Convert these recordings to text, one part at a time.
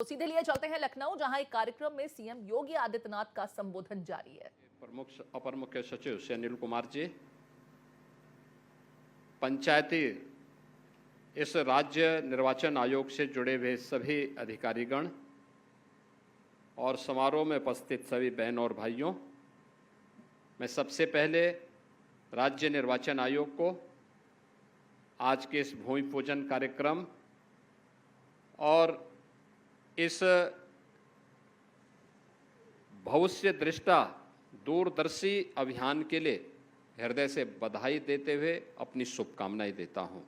तो सीधे लिए चलते हैं लखनऊ, जहां एक कार्यक्रम में सीएम योगी आदित्यनाथ का संबोधन जारी है। प्रमुख अपर मुख्य सचिव श्री अनिल कुमार जी, पंचायती इस राज्य निर्वाचन आयोग से जुड़े हुए सभी अधिकारीगण और समारोह में उपस्थित सभी बहन और भाइयों, मैं सबसे पहले राज्य निर्वाचन आयोग को आज के इस भूमि पूजन कार्यक्रम और इस भविष्य दृष्टा दूरदर्शी अभियान के लिए हृदय से बधाई देते हुए अपनी शुभकामनाएं देता हूं।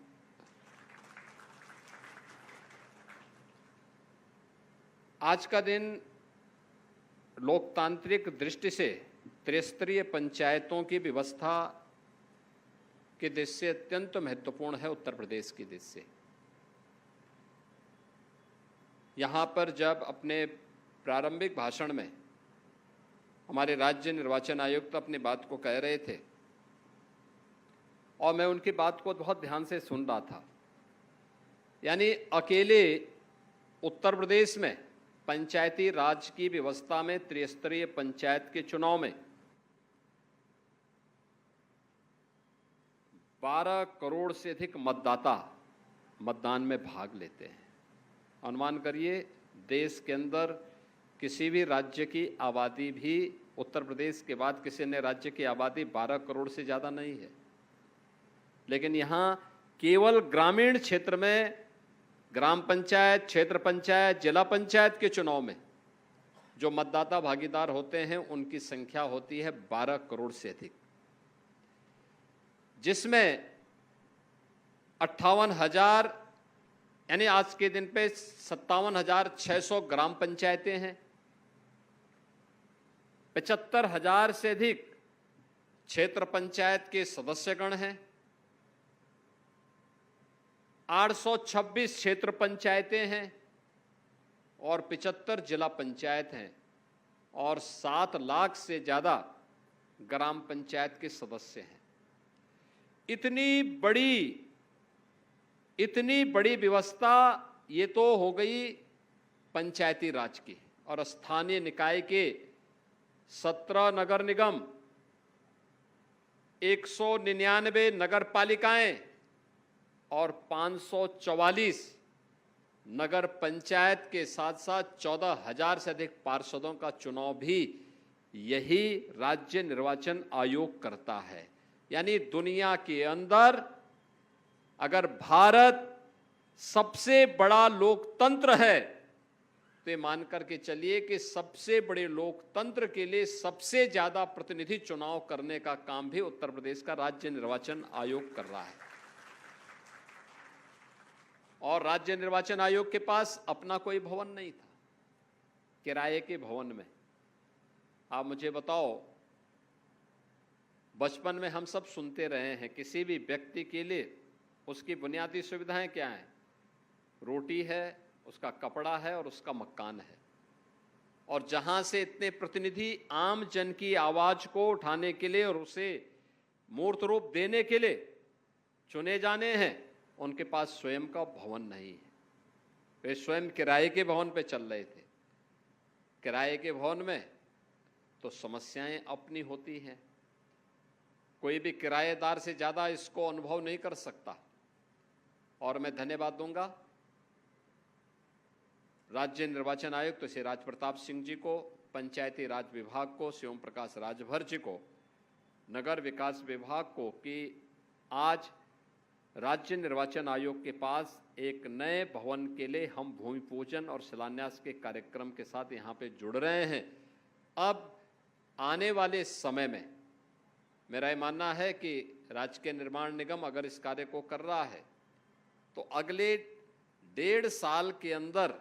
आज का दिन लोकतांत्रिक दृष्टि से त्रिस्तरीय पंचायतों की व्यवस्था के दृष्टि से अत्यंत महत्वपूर्ण है। उत्तर प्रदेश की दृष्टि से यहाँ पर जब अपने प्रारंभिक भाषण में हमारे राज्य निर्वाचन आयुक्त अपनी बात को कह रहे थे और मैं उनकी बात को बहुत ध्यान से सुन रहा था, यानी अकेले उत्तर प्रदेश में पंचायती राज की व्यवस्था में त्रिस्तरीय पंचायत के चुनाव में 12 करोड़ से अधिक मतदाता मतदान में भाग लेते हैं। अनुमान करिए देश के अंदर किसी भी राज्य की आबादी भी उत्तर प्रदेश के बाद किसी अन्य राज्य की आबादी 12 करोड़ से ज़्यादा नहीं है, लेकिन यहाँ केवल ग्रामीण क्षेत्र में ग्राम पंचायत, क्षेत्र पंचायत, जिला पंचायत के चुनाव में जो मतदाता भागीदार होते हैं उनकी संख्या होती है 12 करोड़ से अधिक, जिसमें 58,000 यानी आज के दिन पे 57,600 ग्राम पंचायतें हैं, 75,000 से अधिक क्षेत्र पंचायत के सदस्यगण हैं, 826 क्षेत्र पंचायतें हैं और 75 जिला पंचायत हैं और 7 लाख से ज़्यादा ग्राम पंचायत के सदस्य हैं। इतनी बड़ी व्यवस्था ये तो हो गई पंचायती राज की, और स्थानीय निकाय के 17 नगर निगम, 199 नगर पालिकाएं और 544 नगर पंचायत के साथ साथ 14,000 से अधिक पार्षदों का चुनाव भी यही राज्य निर्वाचन आयोग करता है। यानी दुनिया के अंदर अगर भारत सबसे बड़ा लोकतंत्र है तो ये मान करके चलिए कि सबसे बड़े लोकतंत्र के लिए सबसे ज्यादा प्रतिनिधि चुनाव करने का काम भी उत्तर प्रदेश का राज्य निर्वाचन आयोग कर रहा है। और राज्य निर्वाचन आयोग के पास अपना कोई भवन नहीं था, किराए के भवन में। आप मुझे बताओ, बचपन में हम सब सुनते रहे हैं किसी भी व्यक्ति के लिए उसकी बुनियादी सुविधाएं क्या हैं? रोटी है, उसका कपड़ा है और उसका मकान है। और जहां से इतने प्रतिनिधि आम जन की आवाज को उठाने के लिए और उसे मूर्त रूप देने के लिए चुने जाने हैं, उनके पास स्वयं का भवन नहीं है। वे स्वयं किराए के भवन पे चल रहे थे। किराए के भवन में तो समस्याएं अपनी होती हैं, कोई भी किराएदार से ज़्यादा इसको अनुभव नहीं कर सकता। और मैं धन्यवाद दूंगा राज्य निर्वाचन आयुक्त श्री राज प्रताप सिंह जी को, पंचायती राज विभाग को, श्री ओम प्रकाश राजभर जी को, नगर विकास विभाग को कि आज राज्य निर्वाचन आयोग के पास एक नए भवन के लिए हम भूमि पूजन और शिलान्यास के कार्यक्रम के साथ यहाँ पे जुड़ रहे हैं। अब आने वाले समय में मेरा ये मानना है कि राजकीय निर्माण निगम अगर इस कार्य को कर रहा है तो अगले 1.5 साल के अंदर,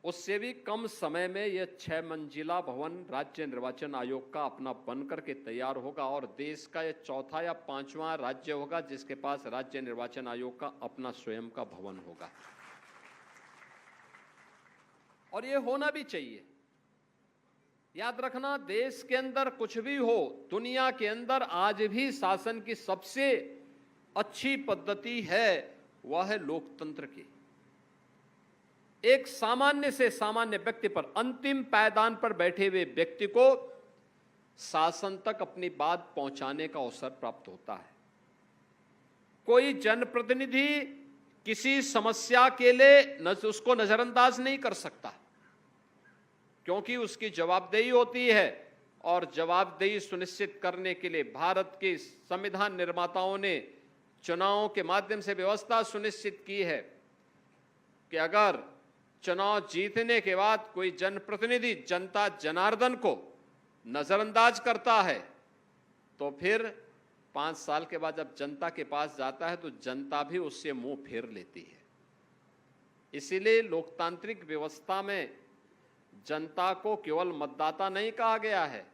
उससे भी कम समय में, यह 6 मंजिला भवन राज्य निर्वाचन आयोग का अपना बनकर के तैयार होगा और देश का यह 4था या 5वां राज्य होगा जिसके पास राज्य निर्वाचन आयोग का अपना स्वयं का भवन होगा। और यह होना भी चाहिए। याद रखना, देश के अंदर कुछ भी हो, दुनिया के अंदर आज भी शासन की सबसे अच्छी पद्धति है वह है लोकतंत्र की। एक सामान्य से सामान्य व्यक्ति पर, अंतिम पायदान पर बैठे हुए व्यक्ति को शासन तक अपनी बात पहुंचाने का अवसर प्राप्त होता है। कोई जनप्रतिनिधि किसी समस्या के लिए उसको नजरअंदाज नहीं कर सकता, क्योंकि उसकी जवाबदेही होती है। और जवाबदेही सुनिश्चित करने के लिए भारत के संविधान निर्माताओं ने चुनावों के माध्यम से व्यवस्था सुनिश्चित की है कि अगर चुनाव जीतने के बाद कोई जनप्रतिनिधि जनता जनार्दन को नजरअंदाज करता है तो फिर 5 साल के बाद जब जनता के पास जाता है तो जनता भी उससे मुंह फेर लेती है। इसीलिए लोकतांत्रिक व्यवस्था में जनता को केवल मतदाता नहीं कहा गया है,